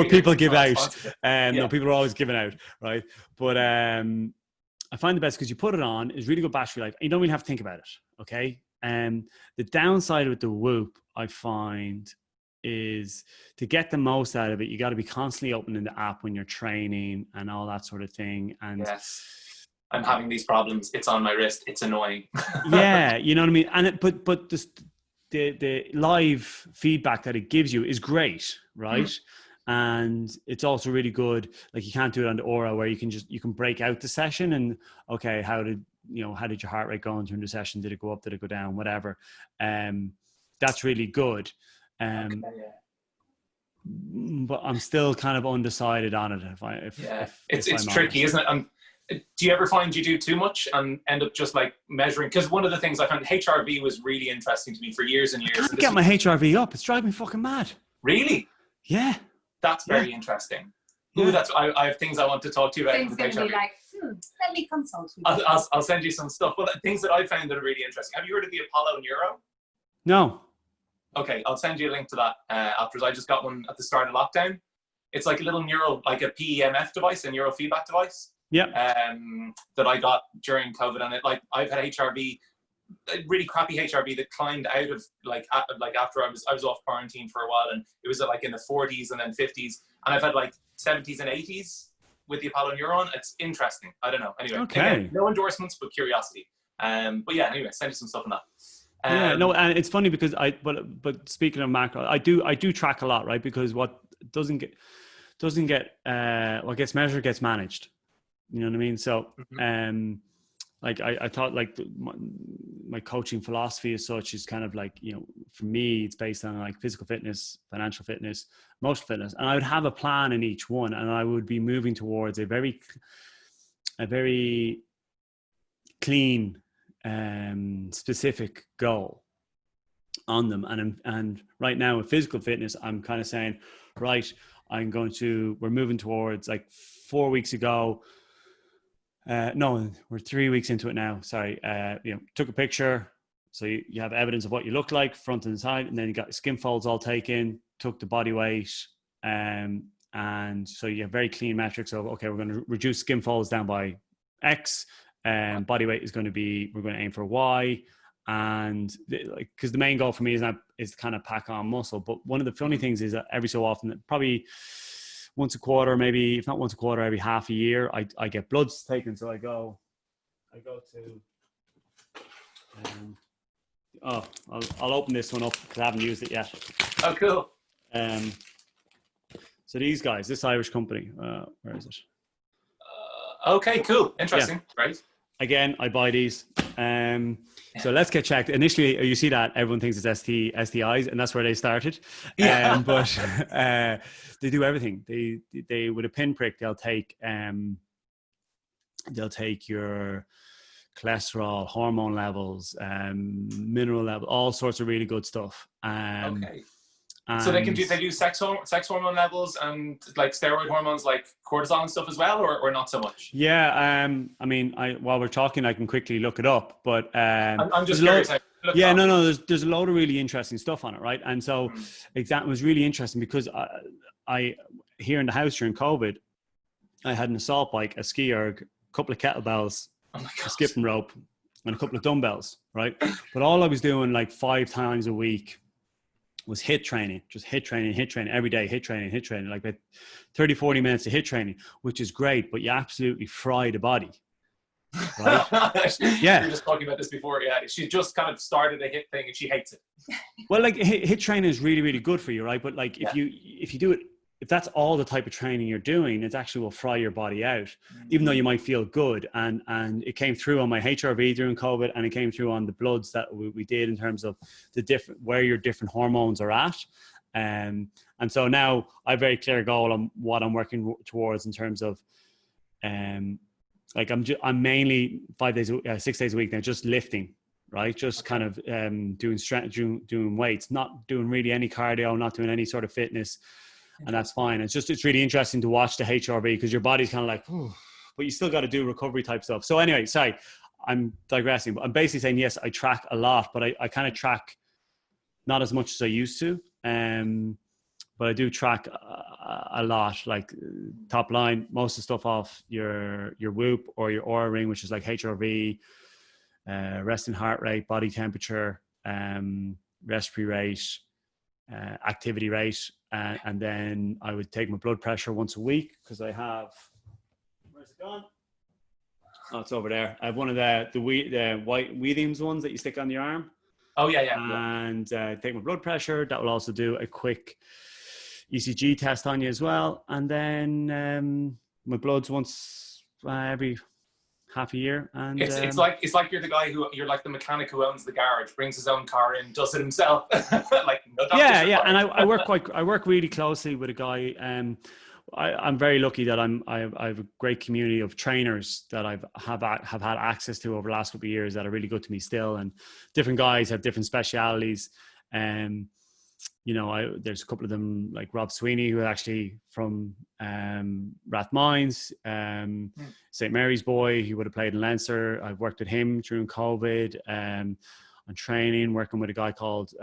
people give out. No, people are always giving out, right? But I find the best because you put it on, is really good battery life. You don't really have to think about it. Okay. The downside with the Whoop, I find, is to get the most out of it, you got to be constantly opening the app when you're training and all that sort of thing. And yes, I'm having these problems. It's on my wrist. It's annoying. Yeah, you know what I mean. And but the live feedback that it gives you is great, right? And it's also really good. Like, you can't do it on the Aura, where you can break out the session and, okay, how did your heart rate go during the session? Did it go up? Did it go down? Whatever. That's really good. But I'm still kind of undecided on it. It's tricky, isn't it? Do you ever find you do too much and end up just like measuring? Because one of the things I found, HRV was really interesting to me for years and years. I can't get my HRV up. It's driving me fucking mad. Really? Yeah. That's very interesting. Ooh, I have things I want to talk to you about. Things going to be like, let me consult with you. I'll send you some stuff. But things that I found that are really interesting. Have you heard of the Apollo Neuro? No. Okay, I'll send you a link to that afterwards. I just got one at the start of lockdown. It's like a little like a PEMF device, a neurofeedback device. Yeah. That I got during COVID, and I've had HRV, really crappy HRV that climbed out of after I was off quarantine for a while, and it was like in the 40s and then 50s, and I've had like 70s and 80s with the Apollo Neuron. It's interesting. I don't know. Anyway, again, no endorsements, but curiosity. But yeah, anyway, send you some stuff on that. And it's funny because but speaking of macro, I do track a lot, right? Because what doesn't get what gets measured gets managed. You know what I mean? So like I thought like my coaching philosophy as such is kind of like, you know, for me, it's based on like physical fitness, financial fitness, emotional fitness. And I would have a plan in each one, and I would be moving towards a very clean, specific goal on them. And right now with physical fitness, I'm kind of saying, right, we're moving towards, like 4 weeks ago, no, we're 3 weeks into it now. Sorry. You know, took a picture. So you have evidence of what you look like front and side, and then you got skin folds all taken, took the body weight. And so you have very clean metrics of, okay, we're going to reduce skin folds down by X, and body weight is going to be, we're going to aim for Y. And like, because the main goal for me is kind of pack on muscle. But one of the funny things is that every so often, probably once a quarter, maybe if not once a quarter, every half a year, I get bloods taken. So I go to, I'll open this one up because I haven't used it yet. Oh, cool. So these guys, this Irish company, where is it? Okay, cool. Interesting. Yeah. Right. Again, I buy these. So let's get checked. Initially, you see that everyone thinks it's STIs, and that's where they started. Yeah. But they do everything. They with a pinprick, they'll take your cholesterol, hormone levels, mineral level, all sorts of really good stuff. Okay. So they do sex hormone levels and like steroid hormones like cortisol and stuff as well, or not so much? Yeah. I mean, while we're talking, I can quickly look it up, but I'm just curious. There's a load of really interesting stuff on it, right? And so it was really interesting because I here in the house during COVID, I had an assault bike, a ski erg, a couple of kettlebells, a skipping rope, and a couple of dumbbells, right? But all I was doing like 5 times a week was HIIT training, just HIIT training every day, HIIT training, like 30, 40 minutes of HIIT training, which is great, but you absolutely fry the body. Right? Yeah. We were just talking about this before. Yeah. She just kind of started a HIIT thing and she hates it. Well, like HIIT training is really, really good for you, right? But like if you do it, if that's all the type of training you're doing, it actually will fry your body out, even though you might feel good. And it came through on my HRV during COVID, and it came through on the bloods that we did in terms of where your different hormones are at. And so now I have a very clear goal on what I'm working towards in terms of, like I'm mainly 6 days a week now, just lifting, right? Just kind of doing weights, not doing really any cardio, not doing any sort of fitness. And that's fine. It's really interesting to watch the HRV because your body's kind of like, but you still got to do recovery type stuff. So anyway, sorry, I'm digressing, but I'm basically saying, yes, I track a lot, but I kind of track not as much as I used to. But I do track a lot, like top line, most of the stuff off your Whoop or your Oura Ring, which is like HRV, resting heart rate, body temperature, respiratory rate, activity rate, and then I would take my blood pressure once a week because I have, where's it gone? Oh, it's over there. I have one of the white Weediums ones that you stick on your arm. Oh yeah. And take my blood pressure. That will also do a quick ECG test on you as well. And then my blood's once every half a year. And it's like you're the guy you're like the mechanic who owns the garage, brings his own car in, does it himself. Like no doctor. Yeah. And I work really closely with a guy. I'm very lucky that I have a great community of trainers that have had access to over the last couple of years that are really good to me still. And different guys have different specialities. You know, there's a couple of them like Rob Sweeney, who actually from Rathmines, St. Mary's boy. He would have played in Leinster. I've worked with him during COVID on training, working with a guy called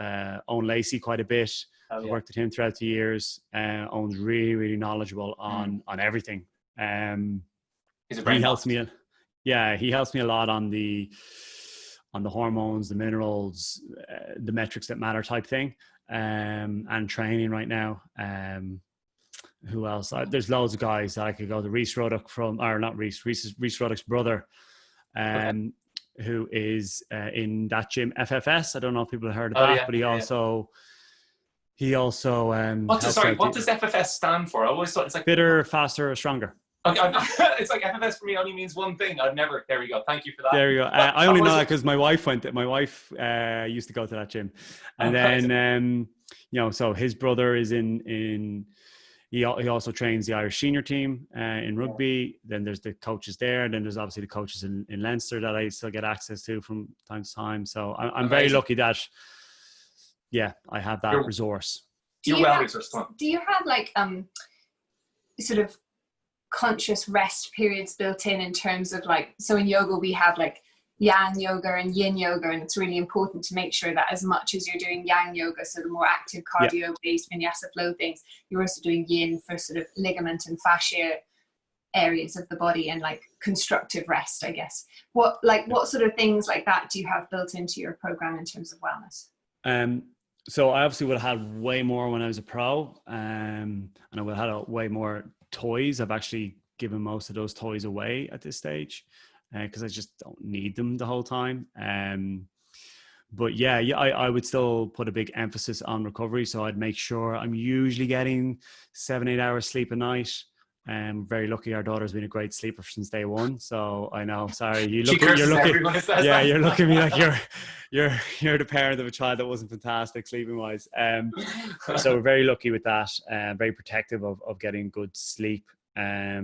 Owen Lacey quite a bit. I worked with him throughout the years. Owen's really, really knowledgeable on everything. He helps me. Yeah, he helps me a lot on the hormones, the minerals, the metrics that matter type thing. And training right now. Who else? There's loads of guys that I could go to. Reece Ruddock Reece Ruddock's brother, who is in that gym, FFS. I don't know if people have heard of that, but he also what does FFS stand for? I always thought it's like fitter, faster, stronger. It's like FFS for me only means one thing. I've never. There we go. Thank you for that. There you go. I only know that because my wife went. My wife used to go to that gym, and then so his brother is in. He also trains the Irish senior team in rugby. Then there's the coaches there. Then there's obviously the coaches in Leinster that I still get access to from time to time. So I'm very lucky that I have that resource. You're well resourced. Do you have like sort of conscious rest periods built in terms of like, so in yoga we have like yang yoga and yin yoga, and it's really important to make sure that as much as you're doing yang yoga, so the more active cardio based vinyasa flow things, you're also doing yin for sort of ligament and fascia areas of the body and like constructive rest, I guess. What sort of things like that do you have built into your program in terms of wellness? So I obviously would have had way more when I was a pro, and I would have had way more toys. I've actually given most of those toys away at this stage because I just don't need them the whole time. But I would still put a big emphasis on recovery. So I'd make sure I'm usually getting 7-8 hours sleep a night. Very lucky. Our daughter's been a great sleeper since day one. So I know. Sorry, you're looking at me like you're the parent of a child that wasn't fantastic sleeping wise. So we're very lucky with that. Very protective of getting good sleep. I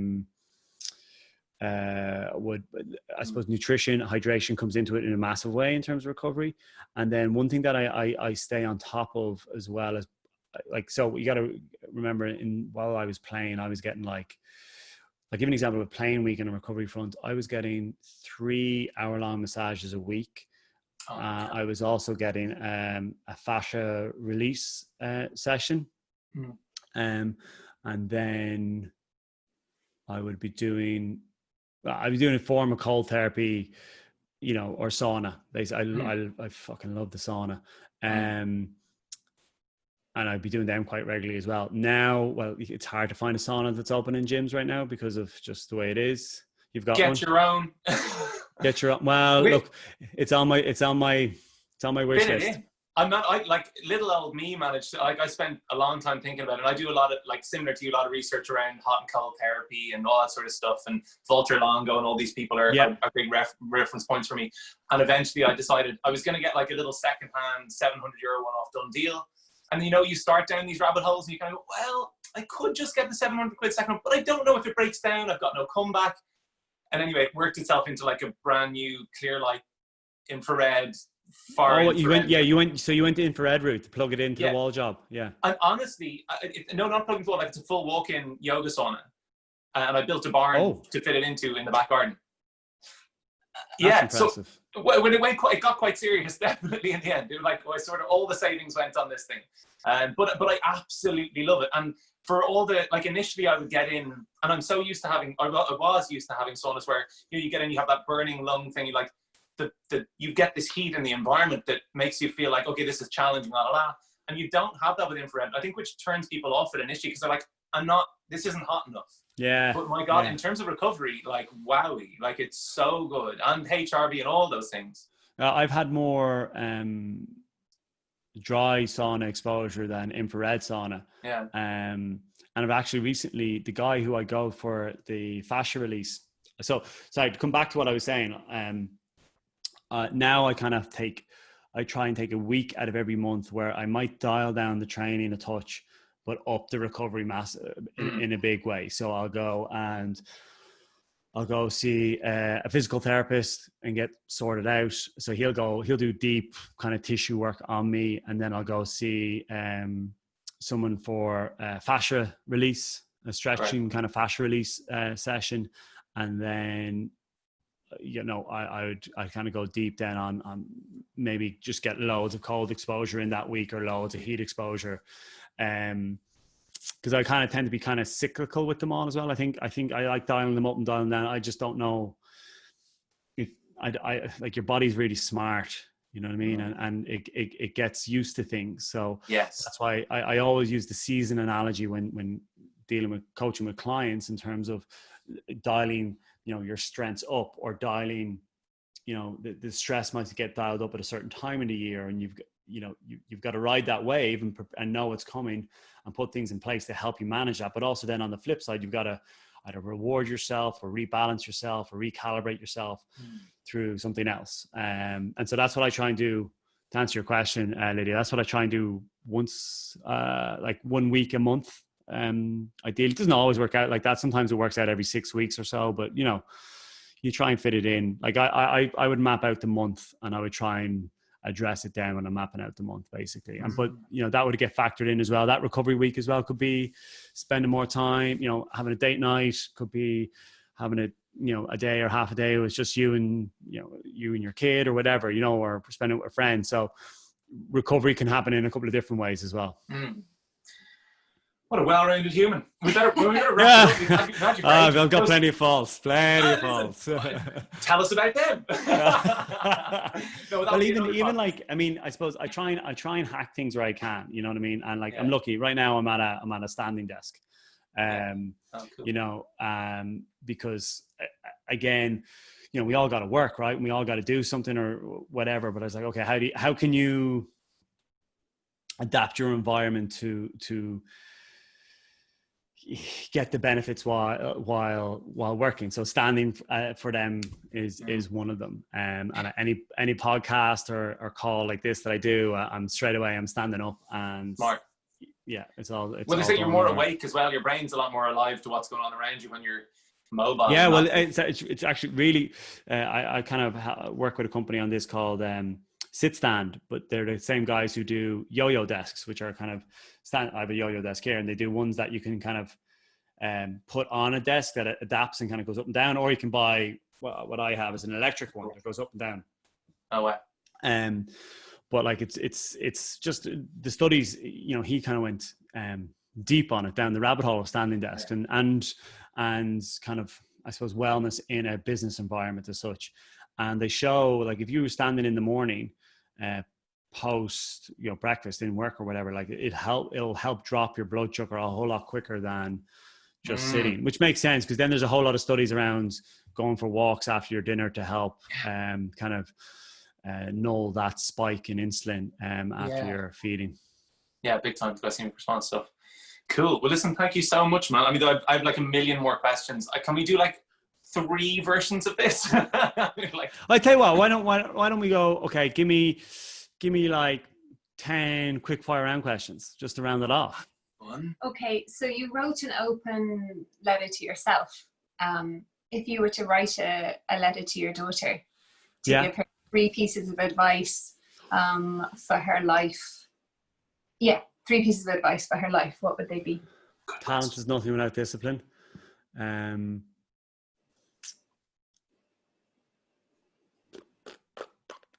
suppose nutrition, hydration comes into it in a massive way in terms of recovery. And then one thing that I stay on top of as well is, like, so you got to remember, while I was playing, I was getting I'll give an example of a playing week and a recovery front. I was getting 3-hour-long massages a week. I was also getting a fascia release session. And then I would be doing a form of cold therapy, or sauna. I fucking love the sauna. And I'd be doing them quite regularly as well. Now, well, it's hard to find a sauna that's open in gyms right now because of just the way it is. You've got Get your own. Well, look, it's on my wish list. Little old me managed to, I spent a long time thinking about it. I do a lot of, similar to you, a lot of research around hot and cold therapy and all that sort of stuff. And Walter Longo and all these people are big reference points for me. And eventually I decided I was going to get a little secondhand €700 one-off done deal. And you start down these rabbit holes and you kind of go, well, I could just get the £700 second, but I don't know if it breaks down. I've got no comeback. And anyway, it worked itself into a brand new clear light infrared. You went the infrared route to plug it into the wall job. Yeah. And honestly, not plugging the wall, it's a full walk-in yoga sauna. And I built a barn to fit it into in the back garden. That's impressive. So when it got quite serious, definitely in the end. It was all the savings went on this thing. But I absolutely love it. And for all the, initially I would get in, and I'm so used to having, I was used to having saunas where you get in, you have that burning lung thing, you get this heat in the environment that makes you feel like, okay, this is challenging, and you don't have that with infrared. I think which turns people off it initially because they're like, this isn't hot enough. Yeah. But my God, in terms of recovery, wowie, it's so good. And HRV and all those things. I've had more dry sauna exposure than infrared sauna. Yeah. And I've actually recently, the guy who I go for the fascia release. So sorry, to come back to what I was saying. Now I try and take a week out of every month where I might dial down the training a touch, but up the recovery mass in a big way. So I'll go see a physical therapist and get sorted out. So he'll do deep kind of tissue work on me. And then I'll go see someone for fascia release, a stretching kind of fascia release session. And then, I kind of go deep then on maybe just get loads of cold exposure in that week or loads of heat exposure. Because I kind of tend to be kind of cyclical with them all as well. I think I like dialing them up and dialing them down. I just don't know if your body's really smart, you know what I mean? And it gets used to things. So yes, that's why I always use the season analogy when dealing with coaching with clients in terms of dialing, your strengths up or dialing, the stress might get dialed up at a certain time in the year, and you've got to ride that wave and know what's coming and put things in place to help you manage that. But also then on the flip side, you've got to either reward yourself or rebalance yourself or recalibrate yourself through something else. And so that's what I try and do. To answer your question, Lydia, that's what I try and do once, like 1 week a month. Ideally, it doesn't always work out like that. Sometimes it works out every 6 weeks or so, but you know, you try and fit it in. Like I would map out the month, and I would try and address it down when I'm mapping out the month, basically. And but you know, that would get factored in as well. That recovery week as well could be spending more time, you know, having a date night, could be having a, you know, a day or half a day with just you and, you know, you and your kid or whatever, you know, or spending it with a friend. So recovery can happen in a couple of different ways as well. What a well-rounded human. We better wrap it up. We've had you for ages. I've got plenty of faults. Tell us about them. Well, even like, I mean, I suppose I try and hack things where I can, you know what I mean? And like, I'm lucky right now. I'm at a standing desk, cool. you know, because again, you know, we all got to work, right? And we all got to do something or whatever. But I was like, okay, how can you adapt your environment to get the benefits while working? So standing for them is one of them. And any podcast or call like this that I do, I'm standing up and smart. Yeah, it's all. Well, they say you're more awake as well. Your brain's a lot more alive to what's going on around you when you're mobile. Yeah, well, it's actually really. I kind of work with a company on this called Sit Stand, but they're the same guys who do yo-yo desks, which are kind of stand. I have a yo-yo desk here, and they do ones that you can kind of put on a desk that adapts and kind of goes up and down, or you can buy what I have is an electric one that goes up and down. Oh wow. But like it's just the studies, you know, he kind of went deep on it, down the rabbit hole of standing desks and kind of, I suppose, wellness in a business environment as such. And they show, like, if you were standing in the morning post, you know, breakfast in work or whatever, like it'll help drop your blood sugar a whole lot quicker than just sitting, which makes sense because then there's a whole lot of studies around going for walks after your dinner to help kind of null that spike in insulin after your feeding. Yeah, big time for glycemic response stuff. Cool. Well, listen, thank you so much, man. I mean, I have like a million more questions. Can we do like 3 versions of this? Like, I tell you what, why don't we go? Okay, give me like 10 quick fire round questions just to round it off. Okay, so you wrote an open letter to yourself. If you were to write a letter to your daughter to give her 3 pieces of advice for her life. Yeah, 3 pieces of advice for her life. What would they be? Talent is nothing without discipline.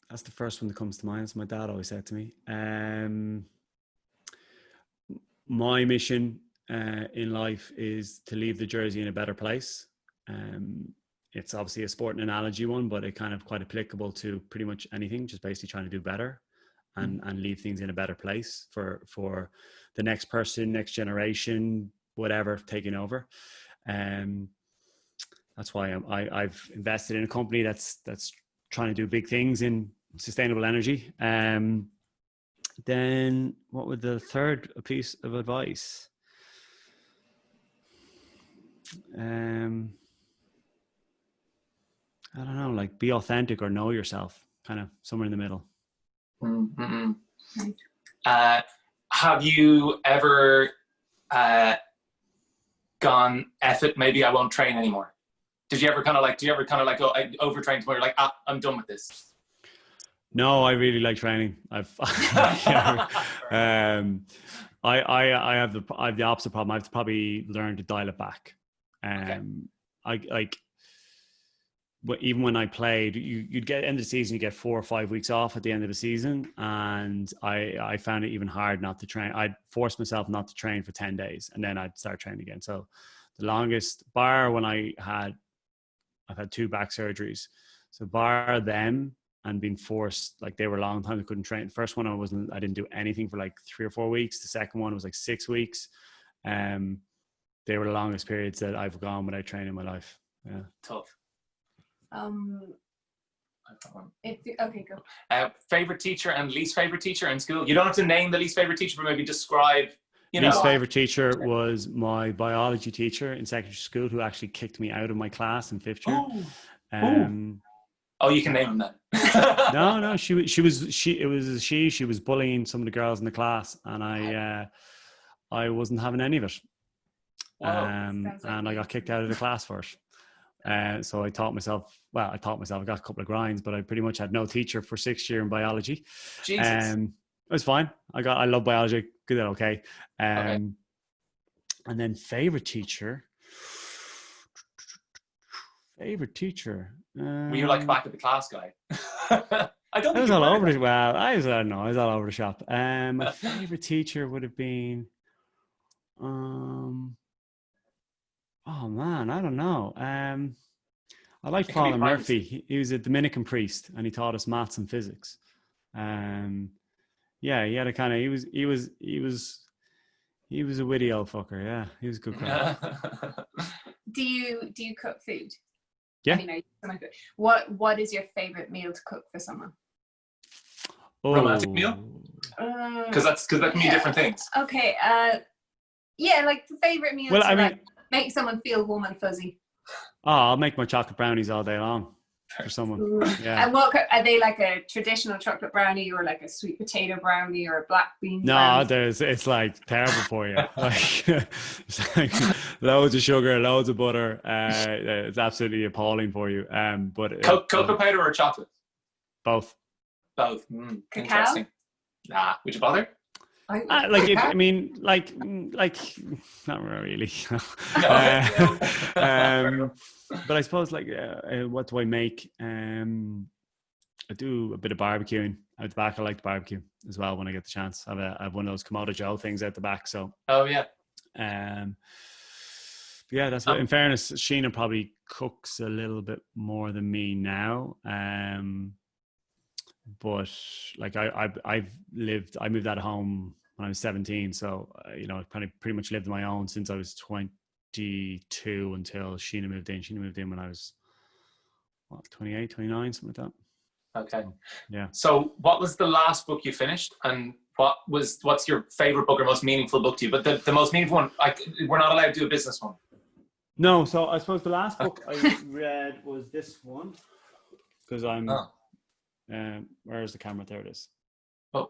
That's the first one that comes to mind. As my dad always said to me. My mission in life is to leave the jersey in a better place. It's obviously a sport and analogy one, but it kind of quite applicable to pretty much anything, just basically trying to do better and leave things in a better place for the next person, next generation, whatever, taking over. That's why I've invested in a company that's trying to do big things in sustainable energy. Then what would the third piece of advice? I don't know, like be authentic or know yourself, kind of somewhere in the middle. Have you ever gone, F it, maybe I won't train anymore? Do you ever kind of like go, I overtrained where you're like, I'm done with this? No, I really like training. I have the opposite problem. I've probably learned to dial it back. But even when I played, you'd get end of the season, you get 4 or 5 weeks off at the end of the season, and I found it even hard not to train. I'd force myself not to train for 10 days, and then I'd start training again. So the longest bar when I've had 2 back surgeries, so bar them and being forced, like they were a long time, I couldn't train. The first one I didn't do anything for like 3 or 4 weeks. The second one was like 6 weeks. They were the longest periods that I've gone without training in my life. Yeah. Tough. Okay, go. Favorite teacher and least favorite teacher in school? You don't have to name the least favorite teacher, but maybe describe You Least know, favorite teacher was my biology teacher in secondary school, who actually kicked me out of my class in 5th year. Ooh. Oh, you can name him then. No, she was bullying some of the girls in the class, and I wasn't having any of it. And I got kicked out of the class for it. So I taught myself, I got a couple of grinds, but I pretty much had no teacher for 6th year in biology. Jesus. It was fine. I love biology. Good, okay. Okay. And then favorite teacher. Were you like back at the class guy? I don't think I was you all were. over it. Well, I don't know. I was all over the shop. My favorite teacher would have been, oh man, I don't know. I liked Father Murphy. He was a Dominican priest, and he taught us maths and physics. Yeah, he had a kind of, he was a witty old fucker. Yeah, he was a good guy. Do you cook food? Yeah. Anyway, what is your favorite meal to cook for someone? Romantic meal? Because that can be different things. Okay. Yeah, like the favorite meal to like make someone feel warm and fuzzy. Oh, I'll make my chocolate brownies all day long for someone. Yeah. And what are they, like a traditional chocolate brownie, or like a sweet potato brownie, or a black bean brownie? No, it's like terrible for you. Like, it's like loads of sugar, loads of butter. It's absolutely appalling for you. But cocoa powder or chocolate? Both. Both. Interesting. Nah, would you bother? Not really. But I suppose, like, what do I make? I do a bit of barbecuing out the back. I like to barbecue as well when I get the chance. I have one of those Komodo Joe things out the back. So. Oh yeah. Yeah, that's what. In fairness, Sheena probably cooks a little bit more than me now. But like I moved out of home when I was 17, so I kind of pretty much lived on my own since I was 22 until Sheena moved in. Sheena moved in when I was 28, 29, something like that. Okay. So, yeah. So what was the last book you finished, and what's your favorite book or most meaningful book to you? But the most meaningful one, we're not allowed to do a business one. No, so I suppose the last book I read was this one, because I'm where's the camera? There it is. Oh,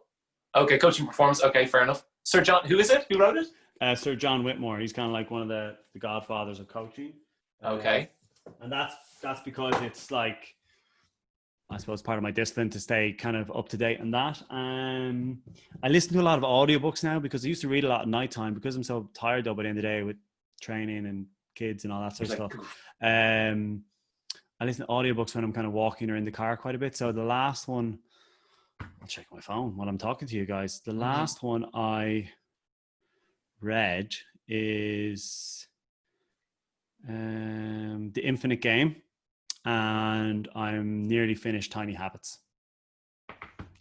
okay. Coaching Performance. Okay, fair enough. Sir John, who is it? Who wrote it? Sir John Whitmore. He's kind of like one of the godfathers of coaching. Okay. And that's because it's like, I suppose, part of my discipline to stay kind of up to date on that. I listen to a lot of audiobooks now, because I used to read a lot at nighttime, because I'm so tired though by the end of the day with training and kids and all that sort of stuff. I listen to audiobooks when I'm kind of walking or in the car quite a bit. So the last one, I'll check my phone while I'm talking to you guys. The last one I read is The Infinite Game, and I'm nearly finished Tiny Habits.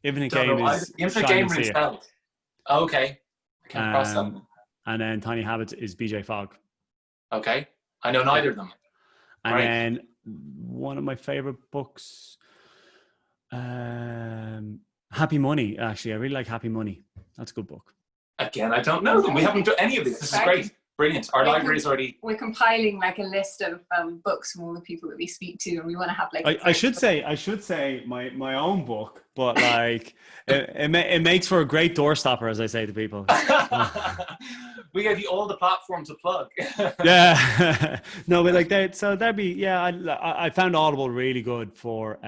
Infinite Game is Infinite Game rings bells. Okay. I can't cross that. And then Tiny Habits is BJ Fogg. Okay. I know neither of them. And then one of my favorite books, Happy Money. Actually, I really like Happy Money. That's a good book. Again, I don't know them. We haven't done any of this. This is great. Brilliant. Our library is already... We're compiling like a list of books from all the people that we speak to, and we want to have like... I should say my own book, but like it makes for a great doorstopper, as I say to people. We gave you all the platform to plug. Yeah. No, but like that. So that'd be, yeah. I found Audible really good for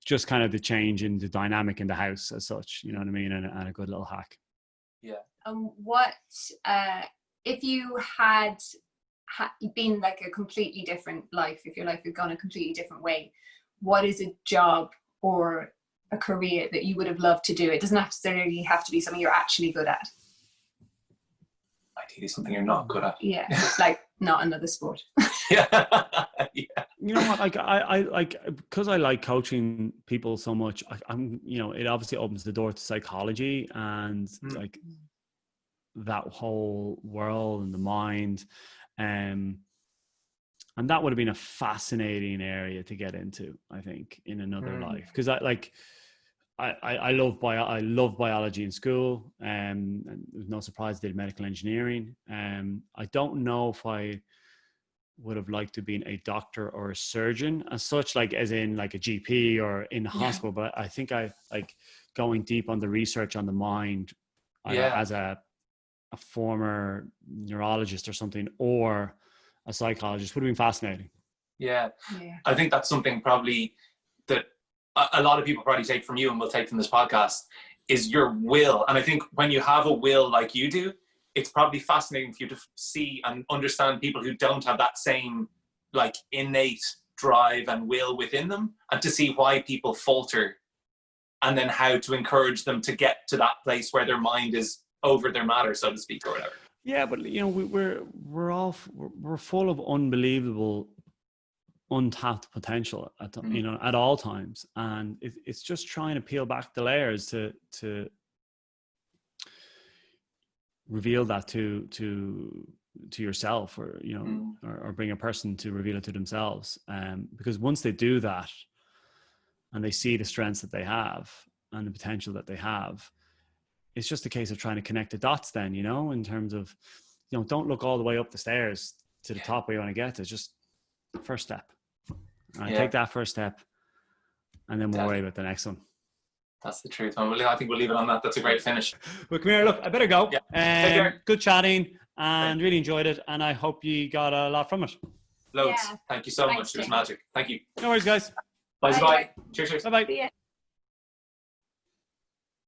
just kind of the change in the dynamic in the house as such. You know what I mean? And a good little hack. Yeah. What if you had been like a completely different life? If your life had gone a completely different way, what is a job or a career that you would have loved to do? It doesn't necessarily have to be something you're actually good at. Ideally something you're not good at. Yeah, like not another sport. Yeah. You know what? Like I because I like coaching people so much. I'm it obviously opens the door to psychology and like that whole world and the mind, and that would have been a fascinating area to get into, I think, in another life, because I love biology in school, and it was no surprise I did medical engineering. I don't know if I would have liked to been a doctor or a surgeon as such, like as in like a GP or in a hospital, but I think I like going deep on the research on the mind as a former neurologist or something, or a psychologist would have been fascinating. Yeah. I think that's something probably that a lot of people probably take from you and will take from this podcast is your will. And I think when you have a will like you do, it's probably fascinating for you to see and understand people who don't have that same like innate drive and will within them, and to see why people falter, and then how to encourage them to get to that place where their mind is over their matter, so to speak, or whatever. Yeah, but you know, we're full of unbelievable untapped potential at you know, at all times, and it's just trying to peel back the layers to reveal that to yourself, or you know, or bring a person to reveal it to themselves, because once they do that and they see the strengths that they have and the potential that they have, it's just a case of trying to connect the dots then, you know, in terms of, you know, don't look all the way up the stairs to the top where you want to get to. Just first step. Right, take that first step, and then we'll worry about the next one. That's the truth. I think we'll leave it on that. That's a great finish. Well, come here. Look, I better go. Yeah. Good chatting, and really enjoyed it. And I hope you got a lot from it. Loads. Yeah. Thank you so much. It was magic. Thank you. No worries, guys. Bye. Cheers. Bye.